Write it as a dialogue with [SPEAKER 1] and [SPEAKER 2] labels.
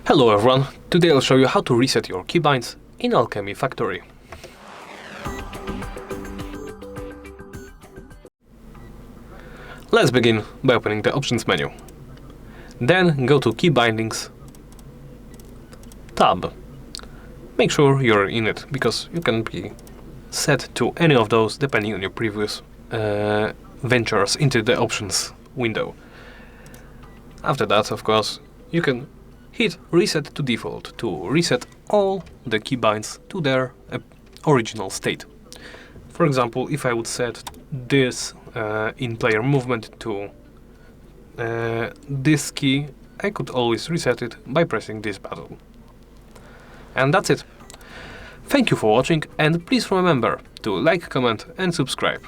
[SPEAKER 1] Hello everyone, today I'll show you how to reset your keybinds in Alchemy Factory. Let's begin by opening the options menu. Then go to Keybindings tab. Make sure you're in it, because you can be set to any of those depending on your previous ventures into the options window. After that, of course, you can hit Reset to Default to reset all the keybinds to their original state. For example, if I would set this in-player movement to this key, I could always reset it by pressing this button. And that's it. Thank you for watching, and please remember to like, comment and subscribe.